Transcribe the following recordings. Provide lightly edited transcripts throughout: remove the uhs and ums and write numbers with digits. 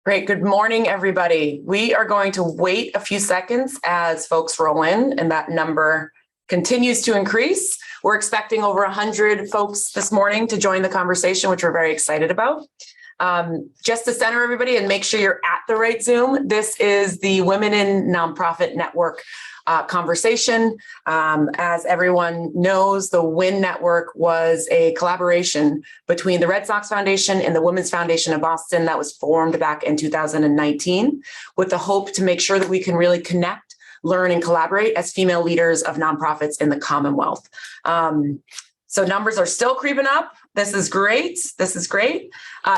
Great. Good morning, everybody. We are going to wait a few seconds as folks roll in and that number continues to increase. We're expecting over 100 folks this morning to join the conversation, which we're very excited about. Just to center everybody and make sure you're at the right Zoom, this is the Women in Nonprofit Network conversation. As everyone knows, the WIN Network was a collaboration between the Red Sox Foundation and the Women's Foundation of Boston that was formed back in 2019 with the hope to make sure that we can really connect, learn, and collaborate as female leaders of nonprofits in the Commonwealth. So numbers are still creeping up. This is great. This is great.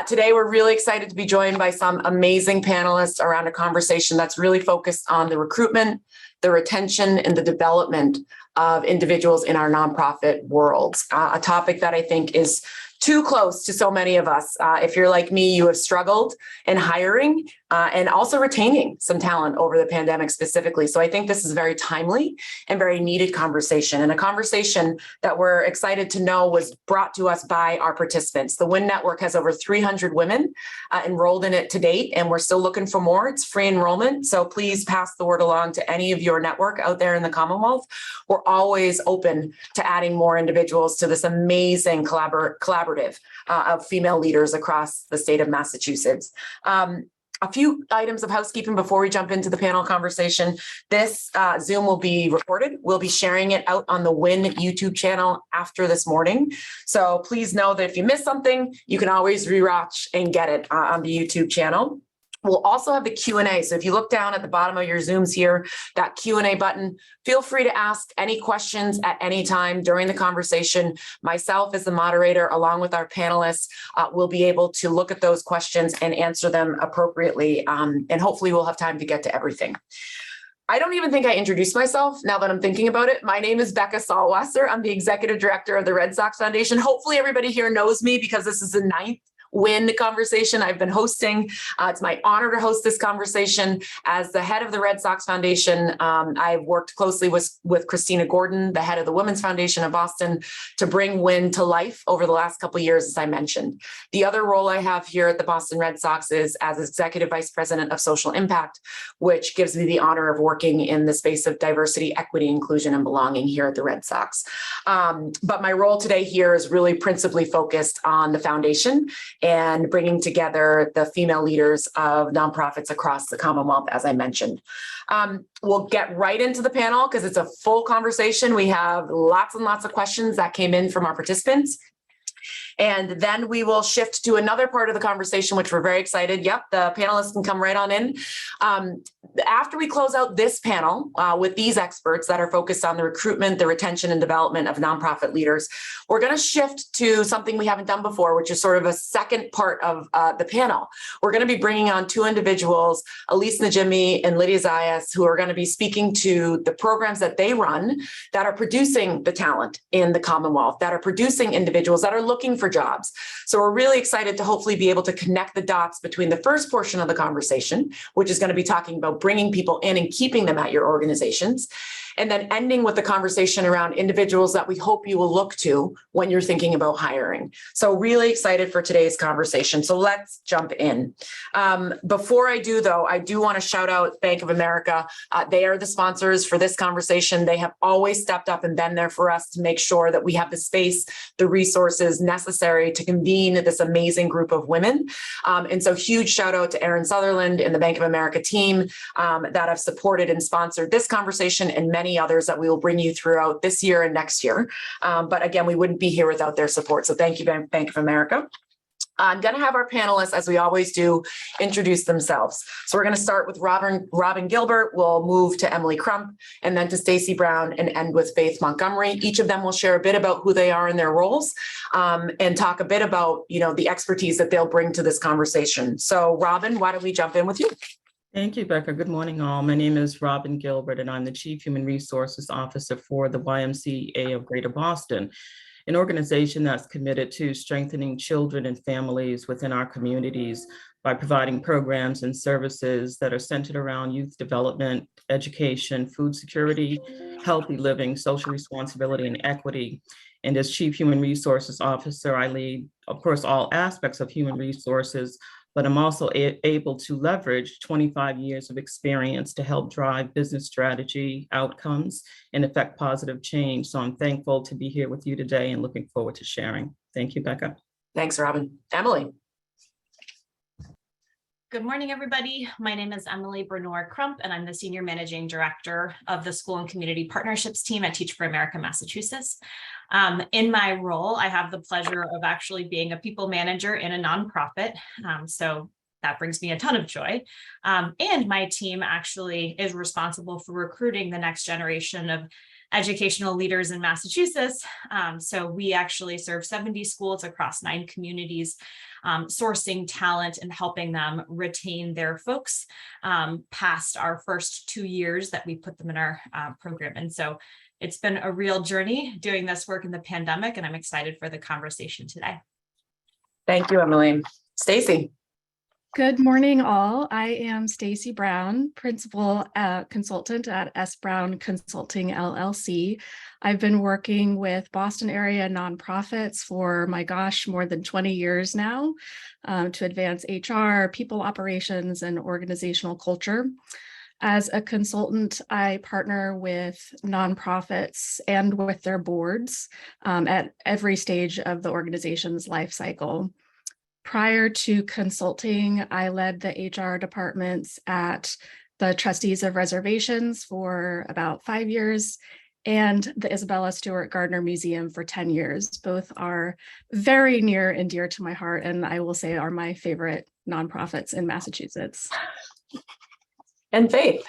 Today, we're really excited to be joined by some amazing panelists around a conversation that's really focused on the recruitment, the retention, and the development of individuals in our nonprofit worlds. A topic that I think is too close to so many of us. If you're like me, you have struggled in hiring and also retaining some talent over the pandemic specifically. So I think this is a very timely and very needed conversation, and a conversation that we're excited to know was brought to us by our participants. The WIN Network has over 300 women enrolled in it to date, and we're still looking for more. It's free enrollment, so please pass the word along to any of your network out there in the Commonwealth. We're always open to adding more individuals to this amazing collaborative of female leaders across the state of Massachusetts. A few items of housekeeping before we jump into the panel conversation. This Zoom will be recorded. We'll be sharing it out on the WIN YouTube channel after this morning. So please know that if you miss something, you can always rewatch and get it on the YouTube channel. We'll also have the Q&A. So if you look down at the bottom of your Zooms here, that Q&A button, feel free to ask any questions at any time during the conversation. Myself as the moderator, along with our panelists, will be able to look at those questions and answer them appropriately. And hopefully we'll have time to get to everything. I don't even think I introduced myself now that I'm thinking about it. My name is Bekah Salwasser. I'm the executive director of the Red Sox Foundation. Hopefully everybody here knows me because this is the 9th WIN conversation I've been hosting. It's my honor to host this conversation. As the head of the Red Sox Foundation, I've worked closely with Christina Gordon, the head of the Women's Foundation of Boston, to bring WIN to life over the last couple of years, as I mentioned. The other role I have here at the Boston Red Sox is as Executive Vice President of Social Impact, which gives me the honor of working in the space of diversity, equity, inclusion, and belonging here at the Red Sox. But my role today here is really principally focused on the foundation and bringing together the female leaders of nonprofits across the Commonwealth, as I mentioned. We'll get right into the panel because it's a full conversation. We have lots and lots of questions that came in from our participants. And then we will shift to another part of the conversation, which we're very excited. Yep, the panelists can come right on in. After we close out this panel with these experts that are focused on the recruitment, the retention, and development of nonprofit leaders, we're going to shift to something we haven't done before, which is sort of a second part of the panel. We're going to be bringing on two individuals, Allyce Najimy and Lydia Zayas, who are going to be speaking to the programs that they run that are producing the talent in the Commonwealth, that are producing individuals that are looking for jobs. So we're really excited to hopefully be able to connect the dots between the first portion of the conversation, which is going to be talking about bringing people in and keeping them at your organizations, and then ending with the conversation around individuals that we hope you will look to when you're thinking about hiring. So really excited for today's conversation. So let's jump in. Before I do, though, I do want to shout out Bank of America. They are the sponsors for this conversation. They have always stepped up and been there for us to make sure that we have the space, the resources necessary to convene this amazing group of women. And so huge shout out to Erin Sutherland and the Bank of America team that have supported and sponsored this conversation and many others that we will bring you throughout this year and next year. But again, we wouldn't be here without their support. So thank you, Bank of America. I'm going to have our panelists, as we always do, introduce themselves. So we're going to start with Robin Gilbert. We'll move to Emily Crump, and then to Stacey Brown, and end with Faith Montgomery. Each of them will share a bit about who they are in their roles, and talk a bit about, the expertise that they'll bring to this conversation. So Robin, why don't we jump in with you? Thank you, Bekah. Good morning, all. My name is Robin Gilbert, and I'm the Chief Human Resources Officer for the YMCA of Greater Boston, an organization that's committed to strengthening children and families within our communities by providing programs and services that are centered around youth development, education, food security, healthy living, social responsibility, and equity. And as Chief Human Resources Officer, I lead, of course, all aspects of human resources but I'm also able to leverage 25 years of experience to help drive business strategy, outcomes, and affect positive change. So I'm thankful to be here with you today and looking forward to sharing. Thank you, Bekah. Thanks, Robin. Emily. Good morning, everybody. My name is Emily Burnor Crump, and I'm the Senior Managing Director of the School and Community Partnerships team at Teach for America, Massachusetts. In my role, I have the pleasure of actually being a people manager in a nonprofit. So that brings me a ton of joy. And my team actually is responsible for recruiting the next generation of educational leaders in Massachusetts. So we actually serve 70 schools across 9 communities, sourcing talent and helping them retain their folks past our first 2 years that we put them in our program. And so it's been a real journey doing this work in the pandemic, and I'm excited for the conversation today. Thank you, Emily. Stacey. Good morning, all. I am Stacey Brown, Principal Consultant at S. Brown Consulting, LLC. I've been working with Boston area nonprofits for, my gosh, more than 20 years now to advance HR, people operations, and organizational culture. As a consultant, I partner with nonprofits and with their boards at every stage of the organization's life cycle. Prior to consulting, I led the HR departments at the Trustees of Reservations for about 5 years and the Isabella Stewart Gardner Museum for 10 years. Both are very near and dear to my heart, and I will say are my favorite nonprofits in Massachusetts. And Faith.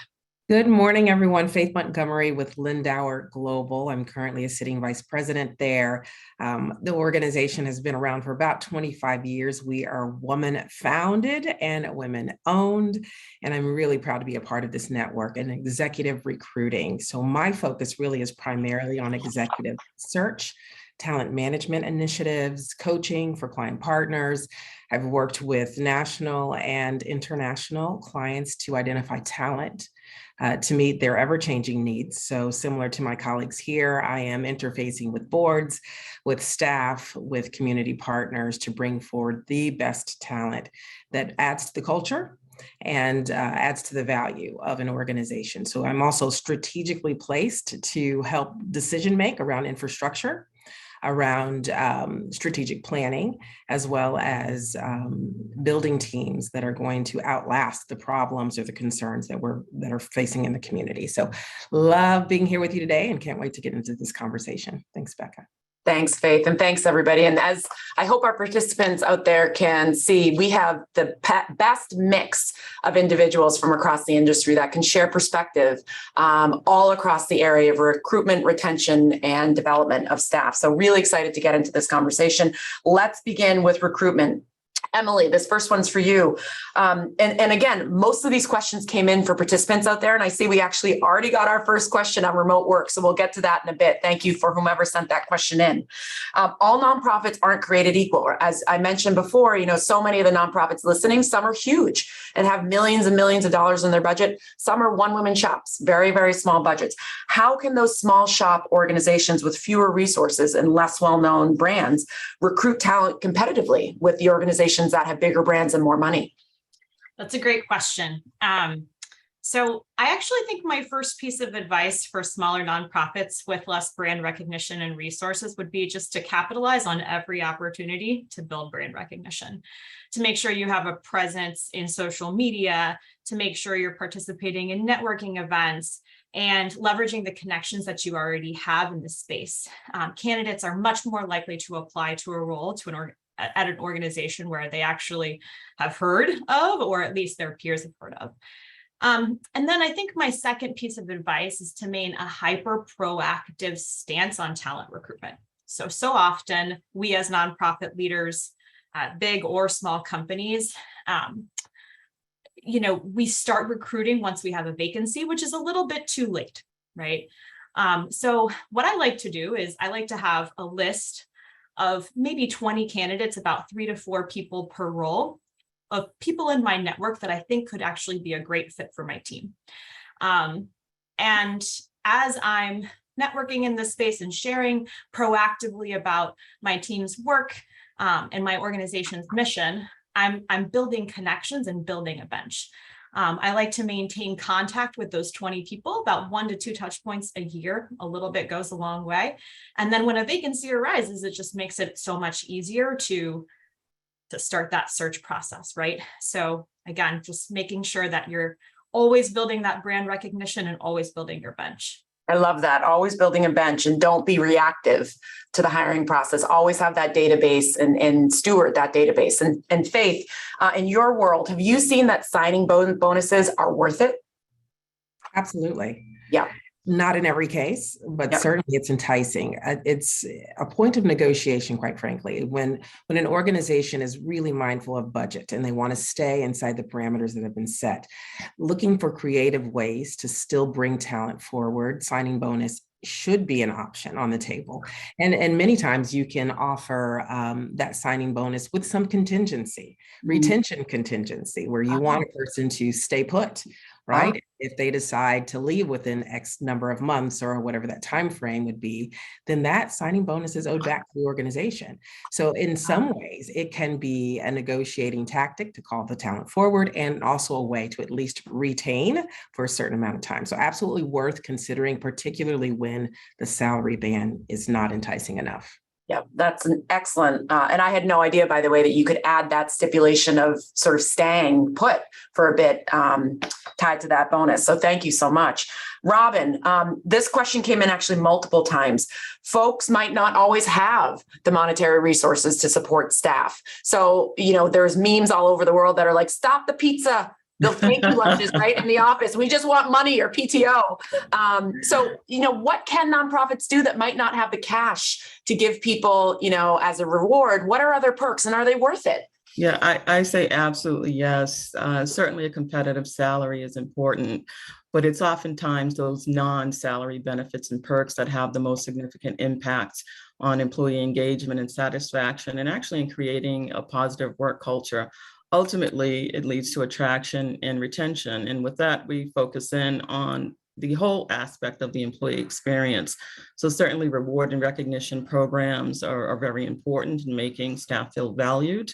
Good morning, everyone. Faith Montgomery with Lindauer Global. I'm currently a sitting vice president there. The organization has been around for about 25 years. We are woman founded and women owned, and I'm really proud to be a part of this network and executive recruiting. So my focus really is primarily on executive search, talent management initiatives, coaching for client partners. I've worked with national and international clients to identify talent to meet their ever-changing needs. So similar to my colleagues here, I am interfacing with boards, with staff, with community partners to bring forward the best talent that adds to the culture and adds to the value of an organization. So I'm also strategically placed to help decision make around infrastructure, around strategic planning, as well as building teams that are going to outlast the problems or the concerns that are facing in the community. So love being here with you today and can't wait to get into this conversation. Thanks, Bekah. Thanks, Faith, and thanks, everybody. And as I hope our participants out there can see, we have the best mix of individuals from across the industry that can share perspective all across the area of recruitment, retention, and development of staff. So really excited to get into this conversation. Let's begin with recruitment. Emily, this first one's for you. And again, most of these questions came in for participants out there, and I see we actually already got our first question on remote work, so we'll get to that in a bit. Thank you for whomever sent that question in. All nonprofits aren't created equal. As I mentioned before, so many of the nonprofits listening, some are huge and have millions and millions of dollars in their budget. Some are one-woman shops, very, very small budgets. How can those small shop organizations with fewer resources and less well-known brands recruit talent competitively with the organizations that have bigger brands and more money? That's a great question. So I actually think my first piece of advice for smaller nonprofits with less brand recognition and resources would be just to capitalize on every opportunity to build brand recognition, to make sure you have a presence in social media, to make sure you're participating in networking events, and leveraging the connections that you already have in the space. Candidates are much more likely to apply to a role at an organization where they actually have heard of, or at least their peers have heard of. And then I think my second piece of advice is to maintain a hyper proactive stance on talent recruitment. So often we as nonprofit leaders, big or small companies, we start recruiting once we have a vacancy, which is a little bit too late, right? So what I like to do is I like to have a list of maybe 20 candidates, about 3 to 4 people per role, of people in my network that I think could actually be a great fit for my team. And as I'm networking in this space and sharing proactively about my team's work and my organization's mission, I'm building connections and building a bench. I like to maintain contact with those 20 people, about 1 to 2 touch points a year. A little bit goes a long way. And then when a vacancy arises, it just makes it so much easier to start that search process, right? So again, just making sure that you're always building that brand recognition and always building your bench. I love that. Always building a bench, and don't be reactive to the hiring process. Always have that database and steward that database. And Faith, in your world, have you seen that signing bonuses are worth it? Absolutely. Yeah. Not in every case, but Yep. certainly it's enticing. It's a point of negotiation, quite frankly, when an organization is really mindful of budget and they want to stay inside the parameters that have been set, looking for creative ways to still bring talent forward, signing bonus should be an option on the table. And many times you can offer that signing bonus with some contingency, retention contingency, where you want a person to stay put, right? If they decide to leave within X number of months or whatever that time frame would be, then that signing bonus is owed back to the organization. So in some ways, it can be a negotiating tactic to call the talent forward, and also a way to at least retain for a certain amount of time. So absolutely worth considering, particularly when the salary band is not enticing enough. Yeah, that's an excellent. And I had no idea, by the way, that you could add that stipulation of sort of staying put for a bit tied to that bonus. So thank you so much. Robin, this question came in actually multiple times. Folks might not always have the monetary resources to support staff. So, there's memes all over the world that are like, stop the pizza. They'll thank you lunches right in the office. We just want money or PTO. So, what can nonprofits do that might not have the cash to give people, as a reward? What are other perks, and are they worth it? Yeah, I say absolutely yes. Certainly a competitive salary is important, but it's oftentimes those non-salary benefits and perks that have the most significant impact on employee engagement and satisfaction, and actually in creating a positive work culture. Ultimately, it leads to attraction and retention. And with that, we focus in on the whole aspect of the employee experience. So certainly reward and recognition programs are very important in making staff feel valued.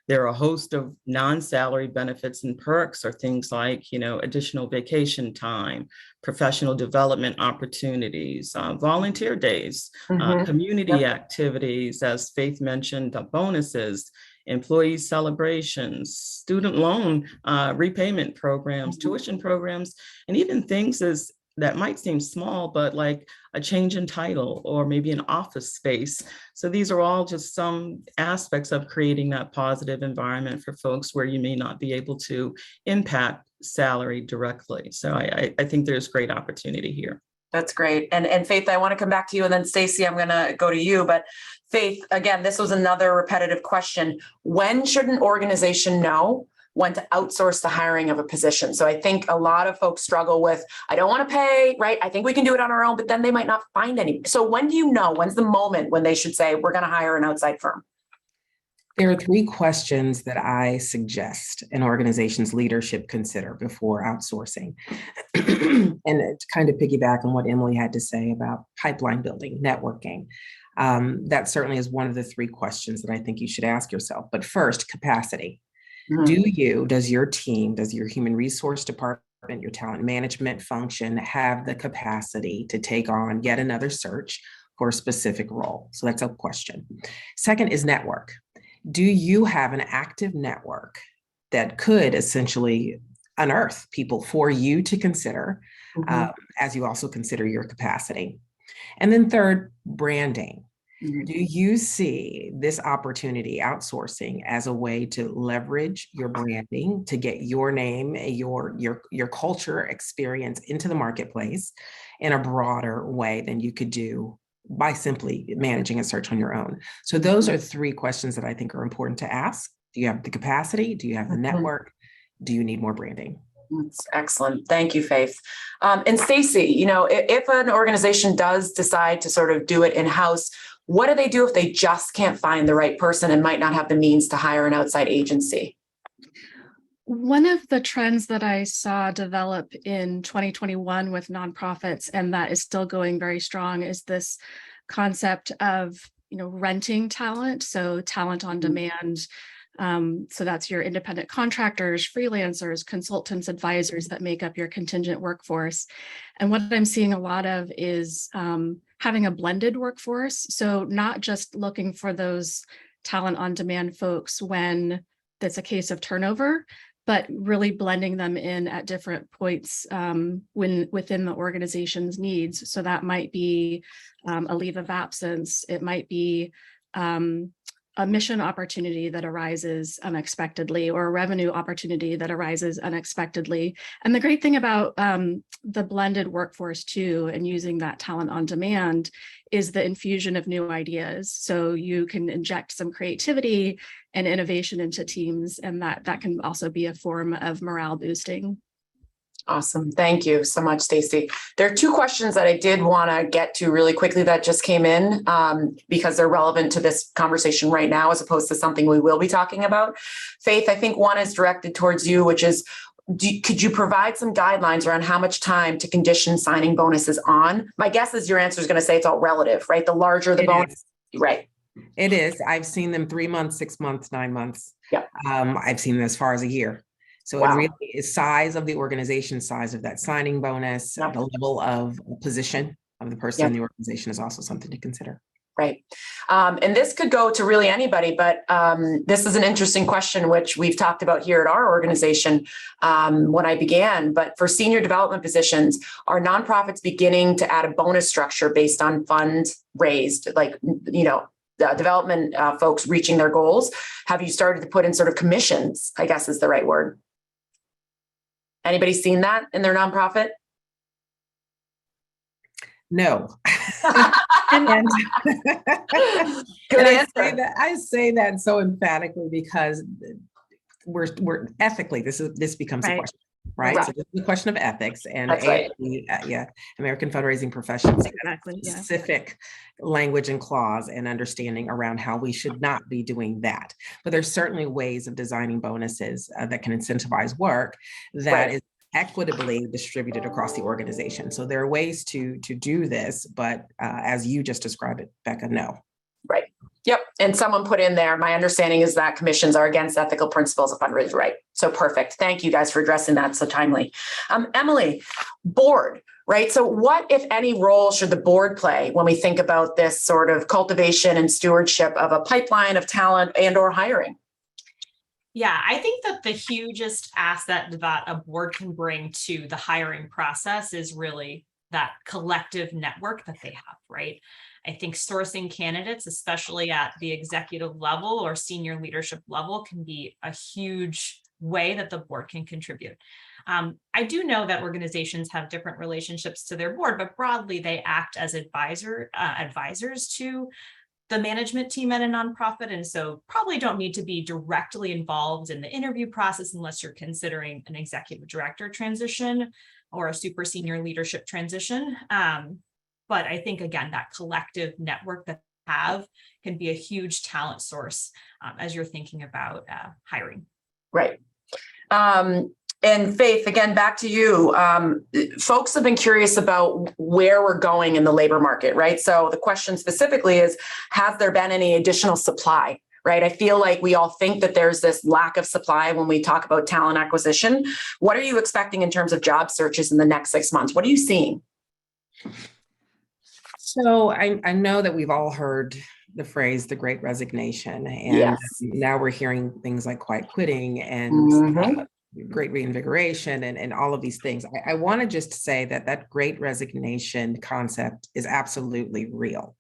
There are a host of non-salary benefits and perks, or things like, additional vacation time, professional development opportunities, volunteer days, community activities, as Faith mentioned, bonuses, employee celebrations, student loan repayment programs, tuition programs, and even things that might seem small, but like a change in title or maybe an office space. So these are all just some aspects of creating that positive environment for folks where you may not be able to impact salary directly. So I think there's great opportunity here. That's great. And Faith, I want to come back to you, and then Stacey, I'm going to go to you. But Faith, again, this was another repetitive question. When should an organization know when to outsource the hiring of a position? So I think a lot of folks struggle with, I don't want to pay, right? I think we can do it on our own, but then they might not find any. So when do you know? When's the moment when they should say, we're going to hire an outside firm? There are 3 questions that I suggest an organization's leadership consider before outsourcing. And to kind of piggyback on what Emily had to say about pipeline building, networking, that certainly is one of the 3 questions that I think you should ask yourself. But first, capacity. Does your team, does your human resource department, your talent management function have the capacity to take on yet another search for a specific role? So that's a question. Second is network. Do you have an active network that could essentially unearth people for you to consider as you also consider your capacity? And then third, branding. Do you see this opportunity, outsourcing, as a way to leverage your branding to get your name, your culture experience into the marketplace in a broader way than you could do by simply managing a search on your own? So those are 3 questions that I think are important to ask. Do you have the capacity? Do you have the network? Do you need more branding? That's excellent. Thank you, Faith. And Stacey, if an organization does decide to sort of do it in-house, what do they do if they just can't find the right person and might not have the means to hire an outside agency? One of the trends that I saw develop in 2021 with nonprofits, and that is still going very strong, is this concept of renting talent. So talent on demand, So that's your independent contractors, freelancers, consultants, advisors that make up your contingent workforce. And what I'm seeing a lot of is having a blended workforce. So not just looking for those talent on demand folks when that's a case of turnover, but really blending them in at different points when within the organization's needs. So that might be a leave of absence. It might be a mission opportunity that arises unexpectedly, or a revenue opportunity that arises unexpectedly. And the great thing about the blended workforce too, and using that talent on demand, is the infusion of new ideas. So you can inject some creativity and innovation into teams, and that can also be a form of morale boosting. Awesome. Thank you so much, Stacey. There are two questions that I did want to get to really quickly that just came in because they're relevant to this conversation right now, as opposed to something we will be talking about. Faith, I think one is directed towards you, which is, could you provide some guidelines around how much time to condition signing bonuses on? My guess is your answer is going to say it's all relative, right? The larger the bonus, right? It is. I've seen them 3 months, 6 months, 9 months. Yeah. I've seen them as far as a year. So Wow. It really is size of the organization, size of that signing bonus, Yep. the level of position of the person Yep. in the organization is also something to consider. Right. And this could go to really anybody, but this is an interesting question, which we've talked about here at our organization when I began. But for senior development positions, are nonprofits beginning to add a bonus structure based on funds raised, like, the development folks reaching their goals? Have you started to put in sort of commissions, I guess is the right word? Anybody seen that in their nonprofit? No. And Good answer. I say that so emphatically because we're ethically, this becomes a question, right? So this is a question of ethics, and American Fundraising Professions specific language and clause and understanding around how we should not be doing that. But there's certainly ways of designing bonuses that can incentivize work that is equitably distributed across the organization. So there are ways to do this, but as you just described it, Bekah, no. Right. Yep. And someone put in there, my understanding is that commissions are against ethical principles of fundraising. Right. So perfect. Thank you guys for addressing that so timely. Emily, board, right? So what, if any, role should the board play when we think about this sort of cultivation and stewardship of a pipeline of talent and or hiring? Yeah, I think that the hugest asset that a board can bring to the hiring process is really that collective network that they have, right? I think sourcing candidates, especially at the executive level or senior leadership level, can be a huge way that the board can contribute. I do know that organizations have different relationships to their board, but broadly they act as advisors to the management team at a nonprofit, and so probably don't need to be directly involved in the interview process unless you're considering an executive director transition or a super senior leadership transition. But I think, again, that collective network that they have can be a huge talent source as you're thinking about hiring. Right. And Faith, again, back to you. Folks have been curious about where we're going in the labor market, right? So the question specifically is, has there been any additional supply, right? I feel like we all think that there's this lack of supply when we talk about talent acquisition. What are you expecting in terms of job searches in the next 6 months? What are you seeing? So I know that we've all heard the phrase, the Great Resignation, and now we're hearing things like quiet quitting and great reinvigoration and all of these things. I want to just say that that Great Resignation concept is absolutely real.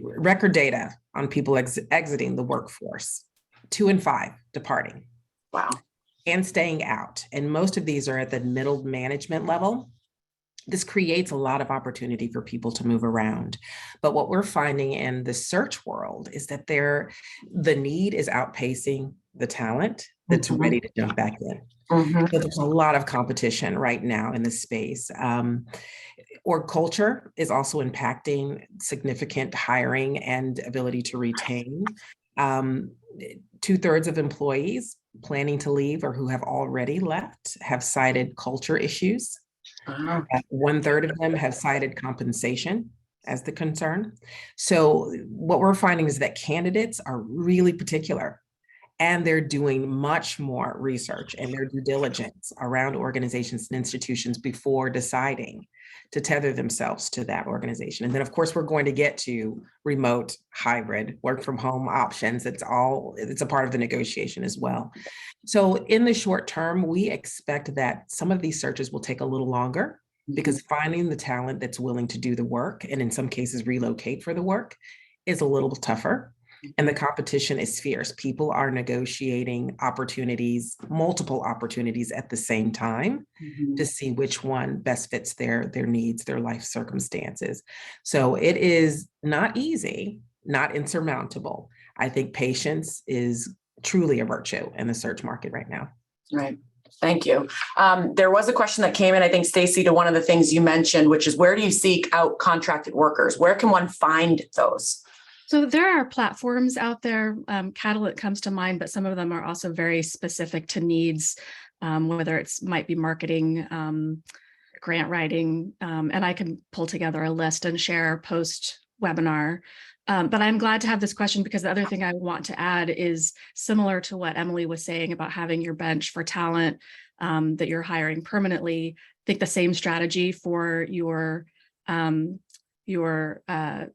Record data on people exiting the workforce, 2 in 5 departing. Wow. And staying out. And most of these are at the middle management level. This creates a lot of opportunity for people to move around. But what we're finding in the search world is that the need is outpacing the talent that's ready to jump back in. So there's a lot of competition right now in this space. Org culture is also impacting significant hiring and ability to retain. 2/3 of employees planning to leave or who have already left have cited culture issues. 1/3 of them have cited compensation. as the concern. So what we're finding is that candidates are really particular, and they're doing much more research and their due diligence around organizations and institutions before deciding to tether themselves to that organization. And then, of course, we're going to get to remote, hybrid, work from home options. It's a part of the negotiation as well. So in the short term, we expect that some of these searches will take a little longer, because finding the talent that's willing to do the work, and in some cases relocate for the work, is a little tougher. And the competition is fierce. People are negotiating opportunities, multiple opportunities at the same time, to see which one best fits their needs, their life circumstances. So it is not easy, not insurmountable. I think patience is truly a virtue in the search market right now. Right. Thank you. There was a question that came in, I think, Stacey, to one of the things you mentioned, which is, where do you seek out contracted workers? Where can one find those? So there are platforms out there. Catalyst comes to mind, but some of them are also very specific to needs, whether it's might be marketing, grant writing, and I can pull together a list and share post webinar. But I'm glad to have this question, because the other thing I want to add is similar to what Emily was saying about having your bench for talent that you're hiring permanently. I think the same strategy for your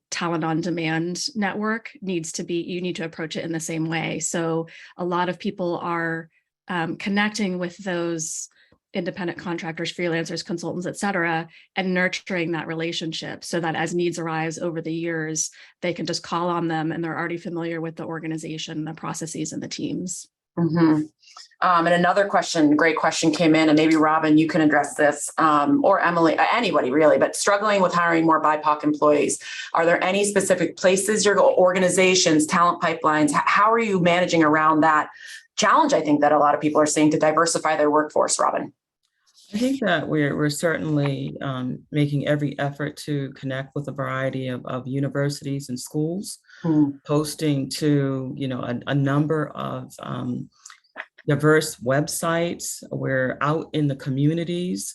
talent on demand network needs to be, you need to approach it in the same way. So a lot of people are connecting with those independent contractors, freelancers, consultants, et cetera, and nurturing that relationship so that as needs arise over the years, they can just call on them and they're already familiar with the organization, the processes, and the teams. And another question, great question came in, and maybe Robin, you can address this, or Emily, anybody really, but struggling with hiring more BIPOC employees. Are there any specific places, your organizations, talent pipelines? How are you managing around that challenge, I think, that a lot of people are seeing to diversify their workforce, Robin? I think that we're certainly making every effort to connect with a variety of universities and schools, posting to a number of diverse websites. We're out in the communities.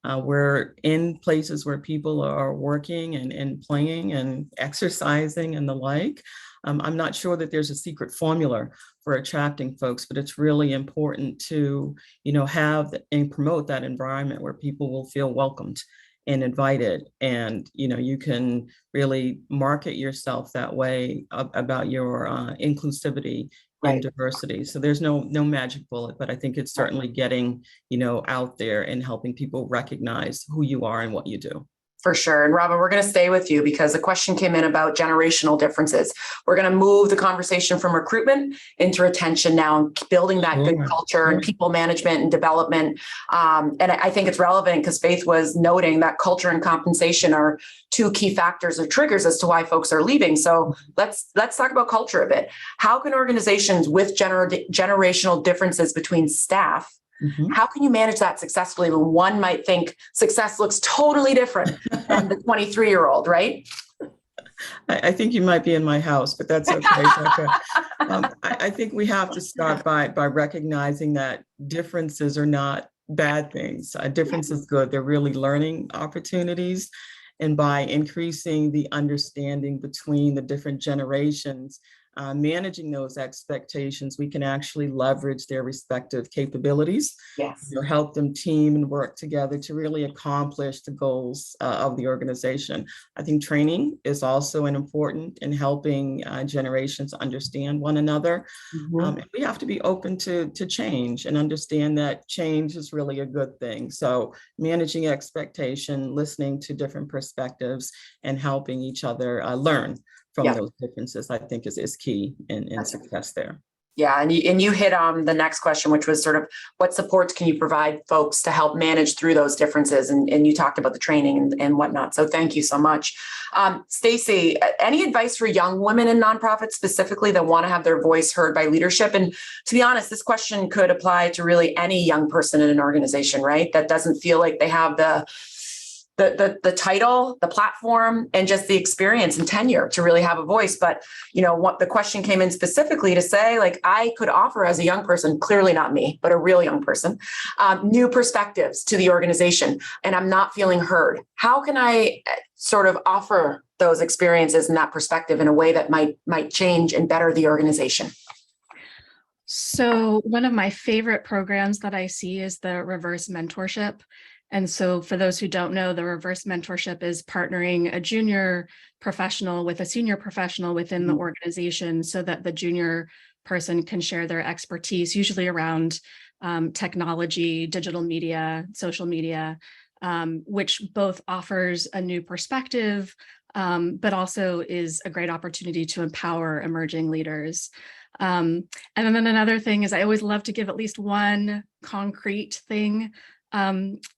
We're in places where people are working and playing and exercising and the like. I'm not sure that there's a secret formula for attracting folks, but it's really important to, have and promote that environment where people will feel welcomed and invited. And, you can really market yourself that way about your inclusivity and diversity. So there's no magic bullet, but I think it's certainly getting, out there and helping people recognize who you are and what you do. For sure. And Robin, we're going to stay with you because a question came in about generational differences. We're going to move the conversation from recruitment into retention now, and building that good culture and people management and development. And I think it's relevant because Faith was noting that culture and compensation are two key factors or triggers as to why folks are leaving. So let's talk about culture a bit. How can organizations with generational differences between staff, how can you manage that successfully when one might think success looks totally different than the 23-year-old, right? I think you might be in my house, but that's okay. I think we have to start by recognizing that differences are not bad things. Difference is good. They're really learning opportunities. And by increasing the understanding between the different generations, managing those expectations, we can actually leverage their respective capabilities. Yes. Help them team and work together to really accomplish the goals of the organization. I think training is also important in helping generations understand one another. And we have to be open to change and understand that change is really a good thing. So managing expectation, listening to different perspectives, and helping each other learn from those differences, I think is key in success there. Yeah, and you hit on the next question, which was sort of what supports can you provide folks to help manage through those differences? And you talked about the training and whatnot. So thank you so much. Stacey, any advice for young women in nonprofits specifically that want to have their voice heard by leadership? And to be honest, this question could apply to really any young person in an organization, right? That doesn't feel like they have the title, the platform, and just the experience and tenure to really have a voice. But, what the question came in specifically to say, like, I could offer as a young person, clearly not me, but a real young person, new perspectives to the organization, and I'm not feeling heard. How can I sort of offer those experiences and that perspective in a way that might change and better the organization? So one of my favorite programs that I see is the reverse mentorship. And so for those who don't know, the reverse mentorship is partnering a junior professional with a senior professional within the organization so that the junior person can share their expertise, usually around technology, digital media, social media, which both offers a new perspective, but also is a great opportunity to empower emerging leaders. And then another thing is I always love to give at least one concrete thing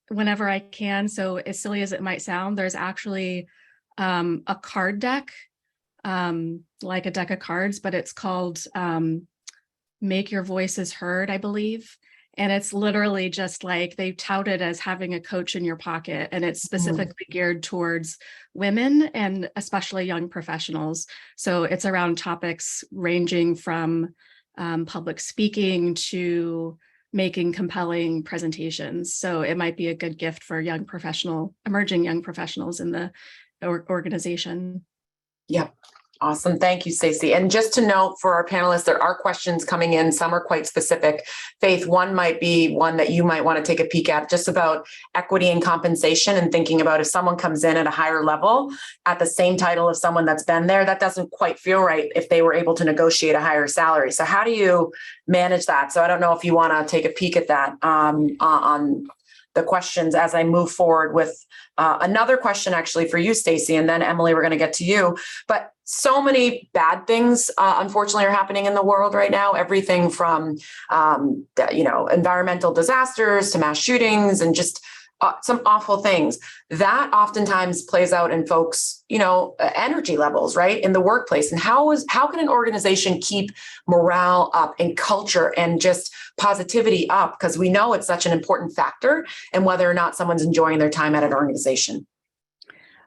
whenever I can. So as silly as it might sound, there's actually a card deck, like a deck of cards, but it's called Make Your Voices Heard, I believe. And it's literally just like they tout it as having a coach in your pocket, and it's specifically geared towards women and especially young professionals. So it's around topics ranging from public speaking to making compelling presentations. So it might be a good gift for emerging young professionals in the organization. Yep. Awesome. Thank you, Stacey. And just to note for our panelists, there are questions coming in. Some are quite specific. Faith, one might be one that you might want to take a peek at, just about equity and compensation, and thinking about if someone comes in at a higher level at the same title of someone that's been there, that doesn't quite feel right if they were able to negotiate a higher salary. So how do you manage that? So I don't know if you want to take a peek at that on the questions as I move forward with another question actually for you, Stacey, and then Emily, we're going to get to you. But so many bad things, unfortunately, are happening in the world right now. Everything from, environmental disasters to mass shootings and just some awful things that oftentimes plays out in folks, energy levels, right, in the workplace. And how can an organization keep morale up and culture and just positivity up? Because we know it's such an important factor in whether or not someone's enjoying their time at an organization.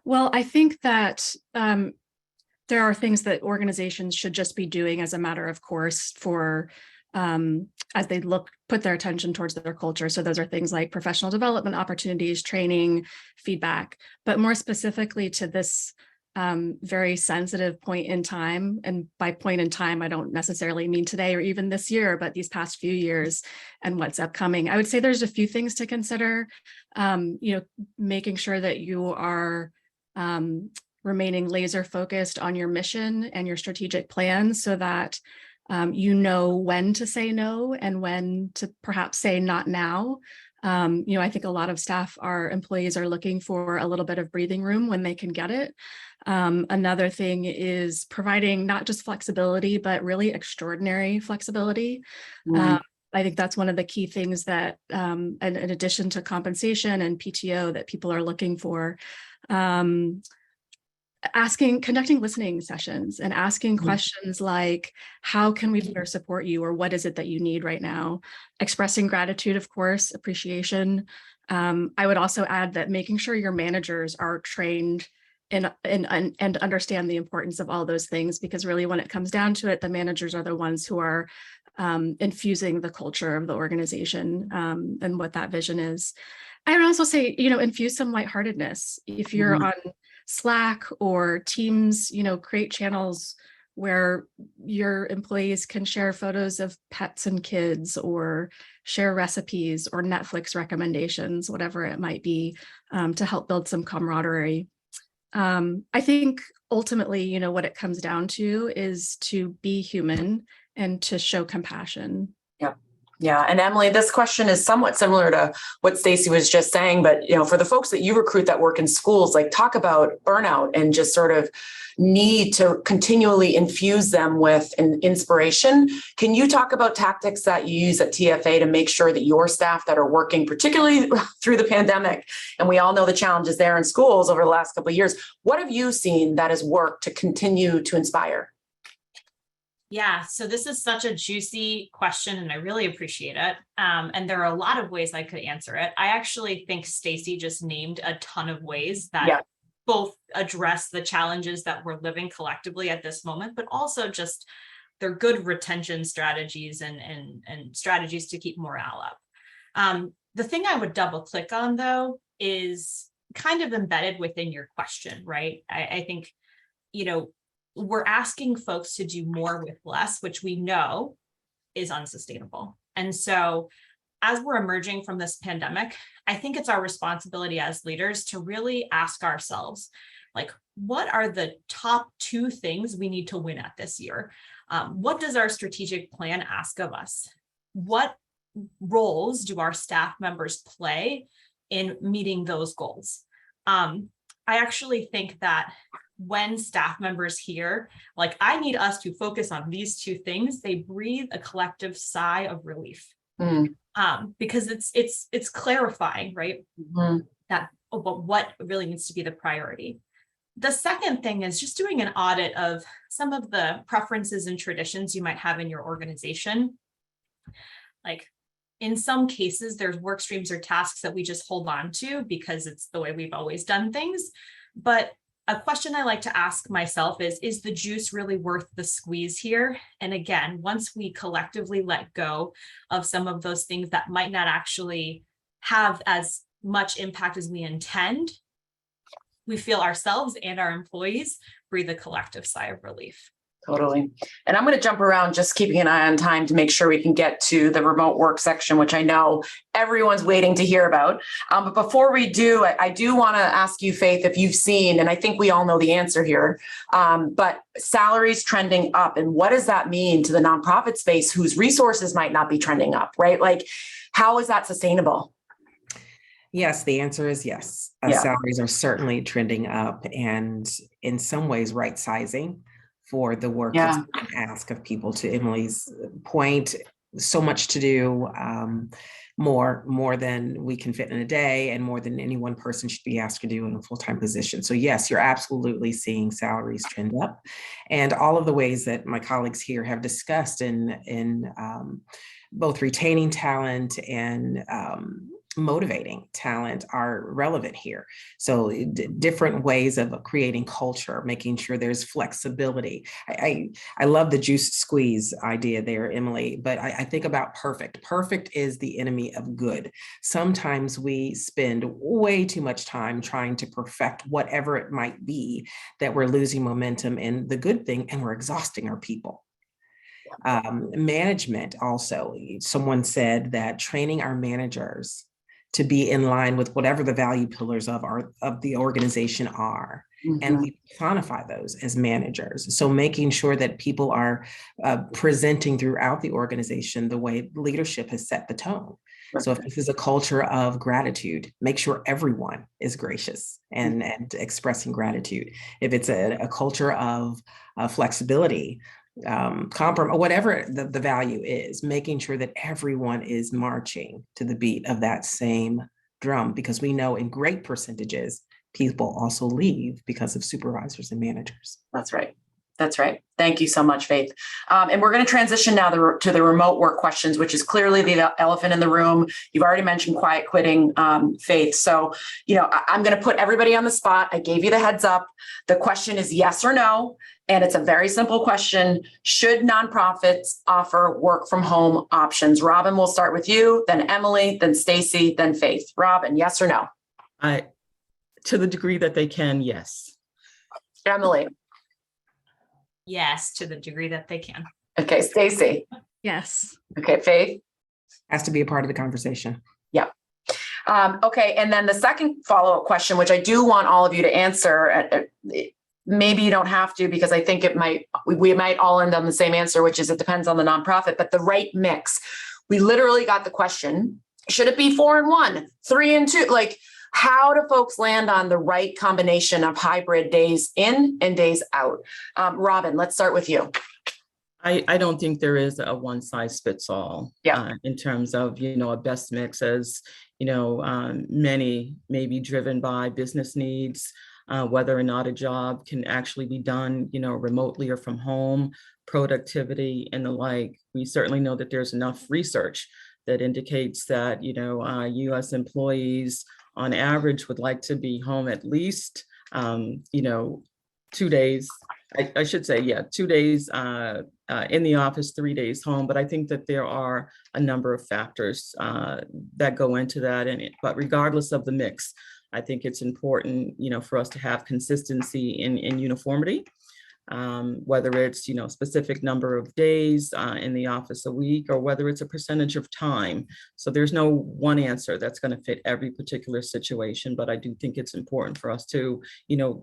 Well, I think that there are things that organizations should just be doing as a matter of course for as they put their attention towards their culture. So those are things like professional development opportunities, training, feedback, but more specifically to this very sensitive point in time. And by point in time, I don't necessarily mean today or even this year, but these past few years and what's upcoming. I would say there's a few things to consider, making sure that you are remaining laser focused on your mission and your strategic plan so that you know when to say no and when to perhaps say not now. I think a lot of employees are looking for a little bit of breathing room when they can get it. Another thing is providing not just flexibility, but really extraordinary flexibility. I think that's one of the key things that, in addition to compensation and PTO, that people are looking for. Conducting listening sessions and asking questions like, how can we better support you? Or what is it that you need right now? Expressing gratitude, of course, appreciation. I would also add that making sure your managers are trained and understand the importance of all those things, because really when it comes down to it, the managers are the ones who are infusing the culture of the organization and what that vision is. I would also say, infuse some lightheartedness. If you're on Slack or Teams, create channels where your employees can share photos of pets and kids or share recipes or Netflix recommendations, whatever it might be, to help build some camaraderie. I think ultimately, what it comes down to is to be human and to show compassion. Yeah. And Emily, this question is somewhat similar to what Stacey was just saying, but, for the folks that you recruit that work in schools, like talk about burnout and just sort of need to continually infuse them with an inspiration. Can you talk about tactics that you use at TFA to make sure that your staff that are working, particularly through the pandemic, and we all know the challenges there in schools over the last couple of years, what have you seen that has worked to continue to inspire? Yeah, so this is such a juicy question and I really appreciate it. And there are a lot of ways I could answer it. I actually think Stacey just named a ton of ways that both address the challenges that we're living collectively at this moment, but also just they're good retention strategies and strategies to keep morale up. The thing I would double click on though is kind of embedded within your question, right? I think we're asking folks to do more with less, which we know is unsustainable. And so as we're emerging from this pandemic, I think it's our responsibility as leaders to really ask ourselves, like, what are the top 2 things we need to win at this year? What does our strategic plan ask of us? What roles do our staff members play in meeting those goals? I actually think that when staff members hear, like, I need us to focus on these 2 things, they breathe a collective sigh of relief. Because it's clarifying, right? That but what really needs to be the priority. The second thing is just doing an audit of some of the preferences and traditions you might have in your organization. Like, in some cases, there's work streams or tasks that we just hold on to because it's the way we've always done things. But a question I like to ask myself is the juice really worth the squeeze here? And again, once we collectively let go of some of those things that might not actually have as much impact as we intend, we feel ourselves and our employees breathe a collective sigh of relief. Totally. And I'm going to jump around, just keeping an eye on time to make sure we can get to the remote work section, which I know everyone's waiting to hear about. But before we do, I do want to ask you, Faith, if you've seen, and I think we all know the answer here, but salaries trending up. And what does that mean to the nonprofit space whose resources might not be trending up, right? Like, how is that sustainable? Yes, the answer is yes. Salaries are certainly trending up, and in some ways right sizing for the work that's being asked of people. To Emily's point, so much to do, more than we can fit in a day, and more than any one person should be asked to do in a full-time position. So yes, you're absolutely seeing salaries trend up, and all of the ways that my colleagues here have discussed in both retaining talent and motivating talent are relevant here. So different ways of creating culture, making sure there's flexibility. I love the juice squeeze idea there, Emily, but I think about perfect. Perfect is the enemy of good. Sometimes we spend way too much time trying to perfect whatever it might be that we're losing momentum in the good thing, and we're exhausting our people. Management also, someone said that training our managers to be in line with whatever the value pillars of the organization are. And we quantify those as managers. So making sure that people are presenting throughout the organization the way leadership has set the tone. So if this is a culture of gratitude, make sure everyone is gracious and expressing gratitude. If it's a culture of flexibility, compromise, whatever the value is, making sure that everyone is marching to the beat of that same drum, because we know in great percentages, people also leave because of supervisors and managers. That's right. That's right. Thank you so much, Faith. And we're going to transition now to the remote work questions, which is clearly the elephant in the room. You've already mentioned quiet quitting, Faith. So, I'm going to put everybody on the spot. I gave you the heads up. The question is yes or no. And it's a very simple question. Should nonprofits offer work from home options? Robin, we'll start with you, then Emily, then Stacey, then Faith. Robin, yes or no? To the degree that they can, yes. Emily? Yes, to the degree that they can. Okay, Stacey? Yes. Okay, Faith? Has to be a part of the conversation. Yeah. Okay, and then the second follow-up question, which I do want all of you to answer, maybe you don't have to, because I think we might all end on the same answer, which is it depends on the nonprofit, but the right mix. We literally got the question, should it be 4 and 1, 3 and 2? Like, how do folks land on the right combination of hybrid days in and days out? Robin, let's start with you. I don't think there is a one size fits all in terms of, a best mix, as, many may be driven by business needs, whether or not a job can actually be done, remotely or from home, productivity and the like. We certainly know that there's enough research that indicates that, U.S. employees on average would like to be home at least, 2 days. I should say, 2 days in the office, 3 days home. But I think that there are a number of factors that go into that. But regardless of the mix, I think it's important, for us to have consistency in uniformity whether it's, specific number of days in the office a week, or whether it's a percentage of time. So there's no one answer that's going to fit every particular situation, but I do think it's important for us to,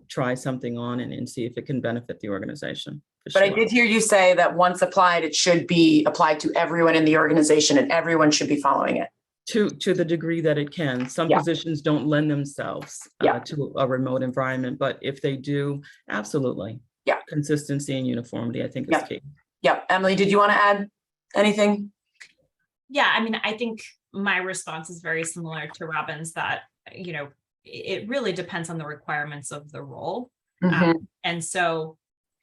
try something on and see if it can benefit the organization. But I did hear you say that once applied, it should be applied to everyone in the organization and everyone should be following it. To the degree that it can. Some positions don't lend themselves to a remote environment, but if they do, absolutely. Yeah. Consistency and uniformity, I think, is key. Yeah. Emily, did you want to add anything? Yeah, I mean, I think my response is very similar to Robin's, that, it really depends on the requirements of the role. And so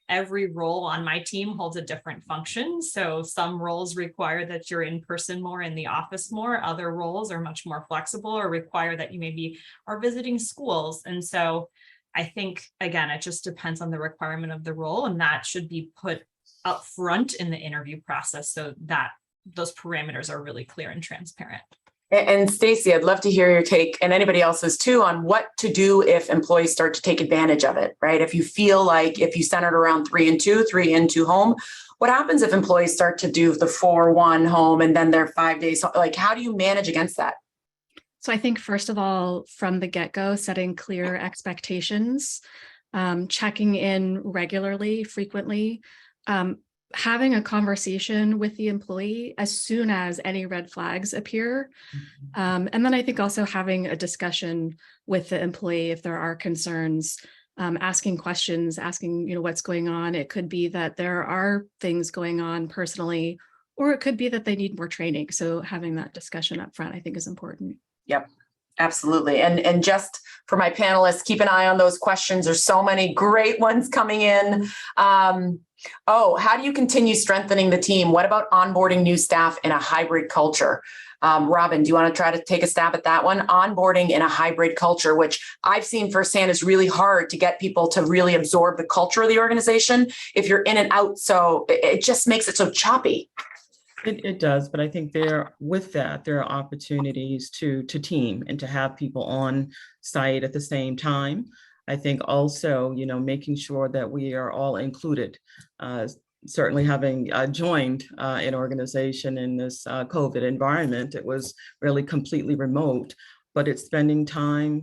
every role on my team holds a different function. So some roles require that you're in person more, in the office more. Other roles are much more flexible or require that you maybe are visiting schools. And so I think, again, it just depends on the requirement of the role, and that should be put up front in the interview process so that those parameters are really clear and transparent. And Stacey, I'd love to hear your take, and anybody else's too, on what to do if employees start to take advantage of it, right? If you feel like if you centered around 3 and 2, 3 in, 2 home, what happens if employees start to do the 4-1 home and then they're 5 days? Like, how do you manage against that? So I think, first of all, from the get-go, setting clear expectations, checking in regularly, frequently, having a conversation with the employee as soon as any red flags appear. And then I think also having a discussion with the employee if there are concerns, asking questions, asking, what's going on. It could be that there are things going on personally, or it could be that they need more training. So having that discussion up front, I think, is important. Yep. Absolutely. And just for my panelists, keep an eye on those questions. There's so many great ones coming in. How do you continue strengthening the team? What about onboarding new staff in a hybrid culture? Robin, do you want to try to take a stab at that one? Onboarding in a hybrid culture, which I've seen firsthand is really hard to get people to really absorb the culture of the organization if you're in and out. So it just makes it so choppy. It does, but I think there are opportunities to team and to have people on site at the same time. I think also, making sure that we are all included. Certainly having joined an organization in this COVID environment, it was really completely remote, but it's spending time,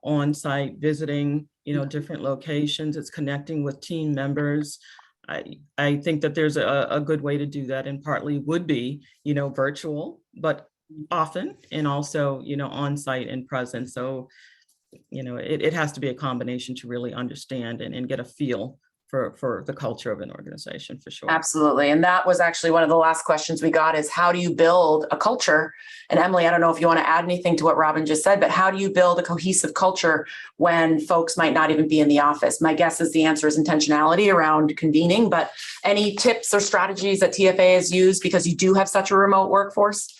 on site, visiting, different locations. It's connecting with team members. I think that there's a good way to do that, and partly would be, virtual, but often, and also, on site and present. So, it has to be a combination to really understand and get a feel for the culture of an organization, for sure. Absolutely. And that was actually one of the last questions we got, is how do you build a culture? And Emily, I don't know if you want to add anything to what Robin just said, but how do you build a cohesive culture when folks might not even be in the office? My guess is the answer is intentionality around convening, but any tips or strategies that TFA has used because you do have such a remote workforce?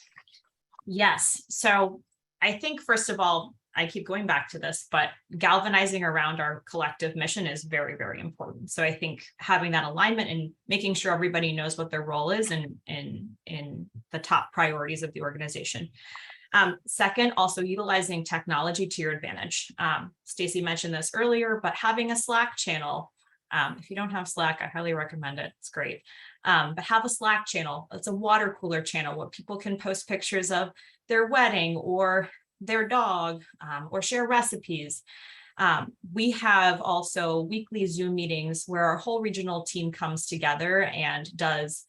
Yes. So I think, first of all, I keep going back to this, but galvanizing around our collective mission is very, very important. So I think having that alignment and making sure everybody knows what their role is in the top priorities of the organization. Second, also utilizing technology to your advantage. Stacey mentioned this earlier, but having a Slack channel. If you don't have Slack, I highly recommend it. It's great. But have a Slack channel. It's a water cooler channel where people can post pictures of their wedding or their dog, or share recipes. We have also weekly Zoom meetings where our whole regional team comes together and does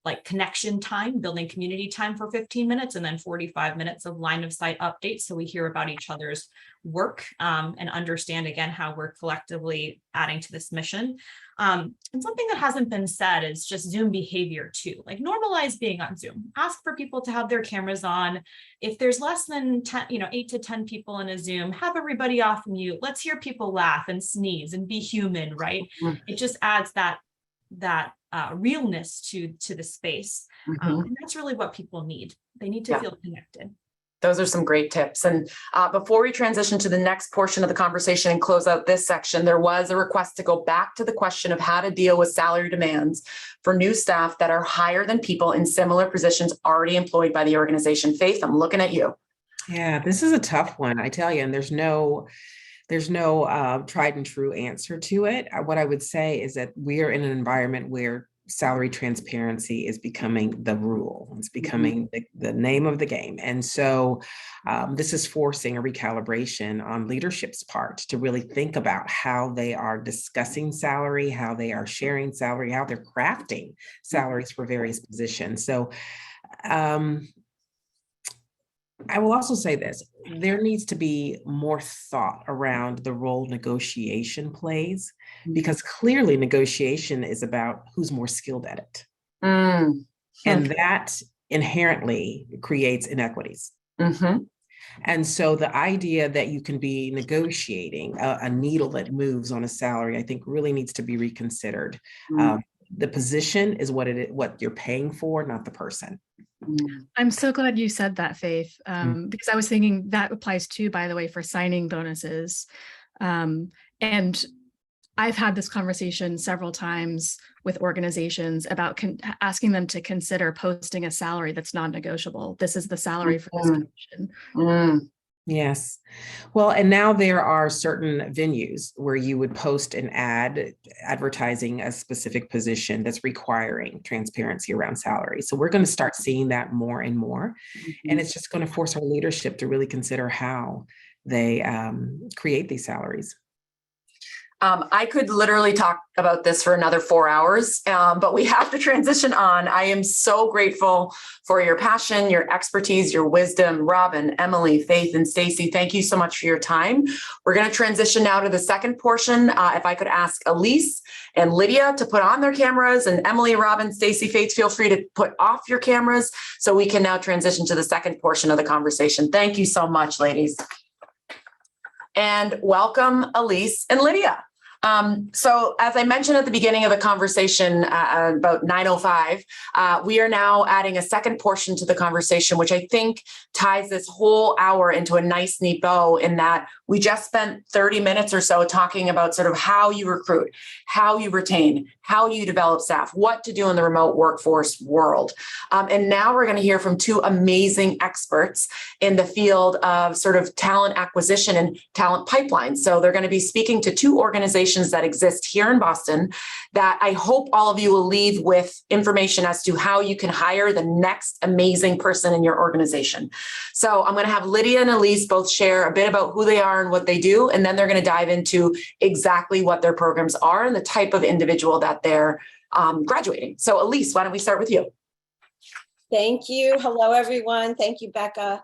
like connection time, building community time for 15 minutes, and then 45 minutes of line of sight updates. So we hear about each other's work and understand, again, how we're collectively adding to this mission. And something that hasn't been said is just Zoom behavior too. Like, normalize being on Zoom. Ask for people to have their cameras on. If there's less than 10, 8 to 10 people in a Zoom, have everybody off mute. Let's hear people laugh and sneeze and be human, right? It just adds that realness to the space. And that's really what people need. They need to feel connected. Those are some great tips. And before we transition to the next portion of the conversation and close out this section, there was a request to go back to the question of how to deal with salary demands for new staff that are higher than people in similar positions already employed by the organization. Faith, I'm looking at you. Yeah, this is a tough one, I tell you, and there's There's no tried and true answer to it. What I would say is that we are in an environment where salary transparency is becoming the rule. It's becoming the name of the game. And so this is forcing a recalibration on leadership's part to really think about how they are discussing salary, how they are sharing salary, how they're crafting salaries for various positions. So I will also say this, there needs to be more thought around the role negotiation plays, because clearly negotiation is about who's more skilled at it. And that inherently creates inequities. And so the idea that you can be negotiating a needle that moves on a salary, I think really needs to be reconsidered. The position is what you're paying for, not the person. I'm so glad you said that, Faith, because I was thinking that applies too, by the way, for signing bonuses. And I've had this conversation several times with organizations about asking them to consider posting a salary that's non-negotiable. This is the salary for this position. Yes. Well, and now there are certain venues where you would post an ad advertising a specific position that's requiring transparency around salary. So we're going to start seeing that more and more. And it's just going to force our leadership to really consider how they create these salaries. I could literally talk about this for another 4 hours, but we have to transition on. I am so grateful for your passion, your expertise, your wisdom. Robin, Emily, Faith, and Stacey, thank you so much for your time. We're going to transition now to the second portion. If I could ask Allyce and Lydia to put on their cameras, and Emily, Robin, Stacey, Faith, feel free to put off your cameras so we can now transition to the second portion of the conversation. Thank you so much, ladies. And welcome, Allyce and Lydia. So as I mentioned at the beginning of the conversation, about 9:05, we are now adding a second portion to the conversation, which I think ties this whole hour into a nice, neat bow, in that we just spent 30 minutes or so talking about sort of how you recruit, how you retain, how you develop staff, what to do in the remote workforce world. And now we're going to hear from two amazing experts in the field of sort of talent acquisition and talent pipelines. So they're going to be speaking to two organizations that exist here in Boston that I hope all of you will leave with information as to how you can hire the next amazing person in your organization. So I'm going to have Lydia and Allyce both share a bit about who they are and what they do, and then they're going to dive into exactly what their programs are and the type of individual that they're graduating. So Allyce, why don't we start with you? Thank you. Hello, everyone. Thank you, Bekah.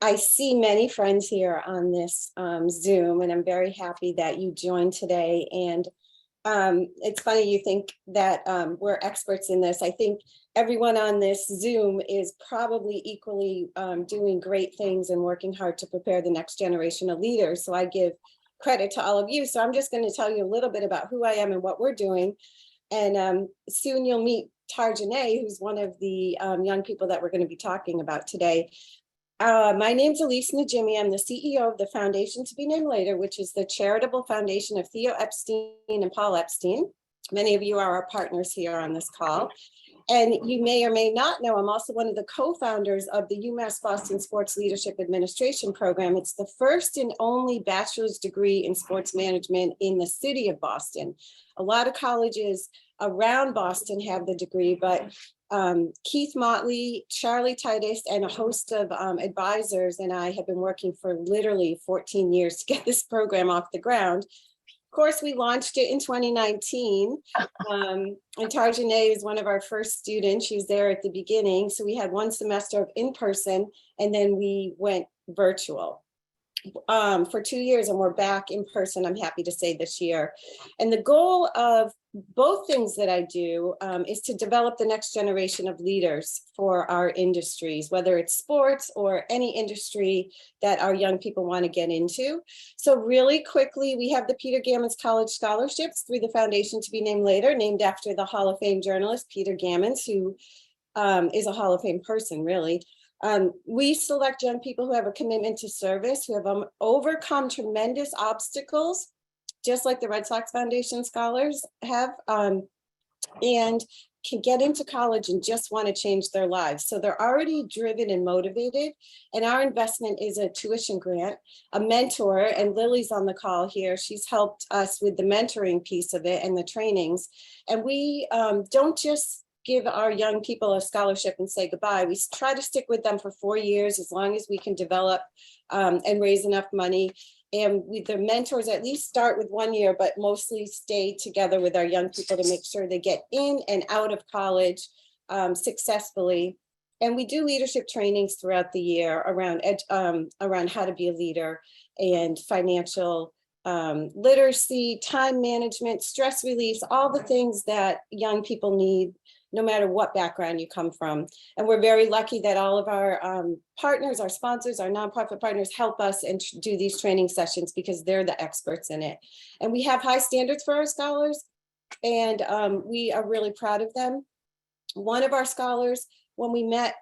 I see many friends here on this Zoom, and I'm very happy that you joined today. And it's funny you think that we're experts in this. I think everyone on this Zoom is probably equally doing great things and working hard to prepare the next generation of leaders. So I give credit to all of you. So I'm just going to tell you a little bit about who I am and what we're doing. And soon you'll meet Tarjane, who's one of the young people that we're going to be talking about today. My name's Allyce Najimy. I'm the CEO of the Foundation to Be Named Later, which is the charitable foundation of Theo Epstein and Paul Epstein. Many of you are our partners here on this call. And you may or may not know, I'm also one of the co-founders of the Umass Boston Sports Leadership Administration Program. It's the first and only bachelor's degree in sports management in the city of Boston. A lot of colleges around Boston have the degree, but Keith Motley, Charlie Titus, and a host of advisors and I have been working for literally 14 years to get this program off the ground. Of course, we launched it in 2019, and Tarjane is one of our first students. She was there at the beginning. So we had one semester of in-person, and then we went virtual for 2 years, and we're back in person, I'm happy to say, this year. And the goal of both things that I do is to develop the next generation of leaders for our industries, whether it's sports or any industry that our young people want to get into. So really quickly, we have the Peter Gammons College Scholarships through the Foundation to Be Named Later, named after the Hall of Fame journalist, Peter Gammons, who is a Hall of Fame person, really. We select young people who have a commitment to service, who have overcome tremendous obstacles, just like the Red Sox Foundation scholars have, and can get into college and just want to change their lives. So they're already driven and motivated. And our investment is a tuition grant, a mentor, and Lily's on the call here. She's helped us with the mentoring piece of it and the trainings. And we don't just give our young people a scholarship and say goodbye. We try to stick with them for 4 years, as long as we can develop and raise enough money. And the mentors at least start with 1 year, but mostly stay together with our young people to make sure they get in and out of college successfully. And we do leadership trainings throughout the year around how to be a leader and financial literacy, time management, stress release, all the things that young people need, no matter what background you come from. And we're very lucky that all of our partners, our sponsors, our nonprofit partners help us and do these training sessions because they're the experts in it. And we have high standards for our scholars, and we are really proud of them. One of our scholars, when we met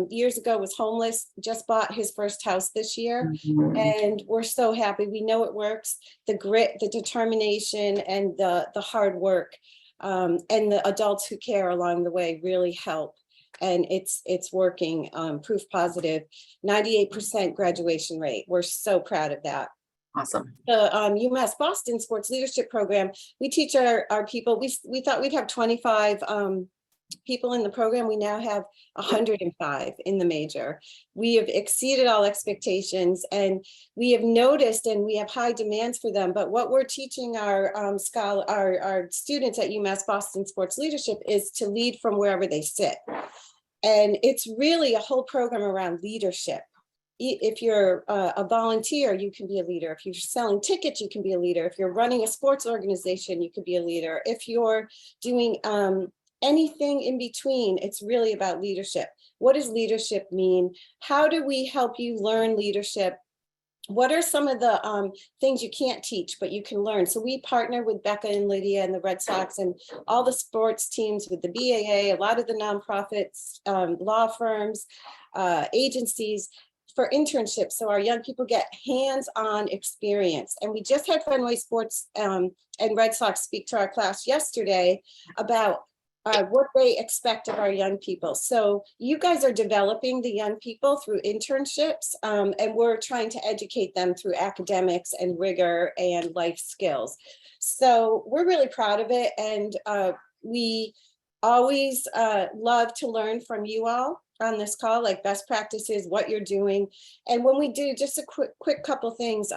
years ago, was homeless, just bought his first house this year. And we're so happy. We know it works. The grit, the determination, and the hard work. And the adults who care along the way really help. And it's working, proof positive, 98% graduation rate. We're so proud of that. Awesome. The Umass Boston Sports Leadership Program, we teach our people, we thought we'd have 25 people in the program. We now have 105 in the major. We have exceeded all expectations, and we have noticed, and we have high demands for them. But what we're teaching our students at Umass Boston Sports Leadership is to lead from wherever they sit. And it's really a whole program around leadership. If you're a volunteer, you can be a leader. If you're selling tickets, you can be a leader. If you're running a sports organization, you could be a leader. If you're doing anything in between, it's really about leadership. What does leadership mean? How do we help you learn leadership? What are some of the things you can't teach, but you can learn? So we partner with Bekah and Lydia and the Red Sox and all the sports teams with the BAA, a lot of the nonprofits, law firms, agencies for internships. So our young people get hands-on experience. And we just had Fenway Sports and Red Sox speak to our class yesterday about what they expect of our young people. So you guys are developing the young people through internships, and we're trying to educate them through academics and rigor and life skills. So we're really proud of it. And we always love to learn from you all on this call, like best practices, what you're doing. And when we do, just a quick couple things,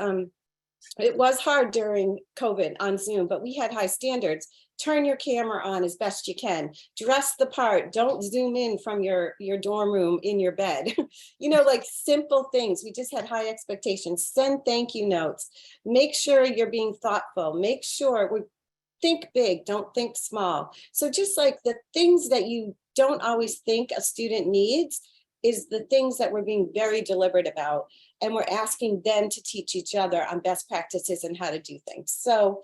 it was hard during COVID on Zoom, but we had high standards. Turn your camera on as best you can. Dress the part. Don't zoom in from your dorm room in your bed. You know, like simple things. We just had high expectations. Send thank you notes. Make sure you're being thoughtful. Make sure we think big, don't think small. So just like the things that you don't always think a student needs is the things that we're being very deliberate about. And we're asking them to teach each other on best practices and how to do things. So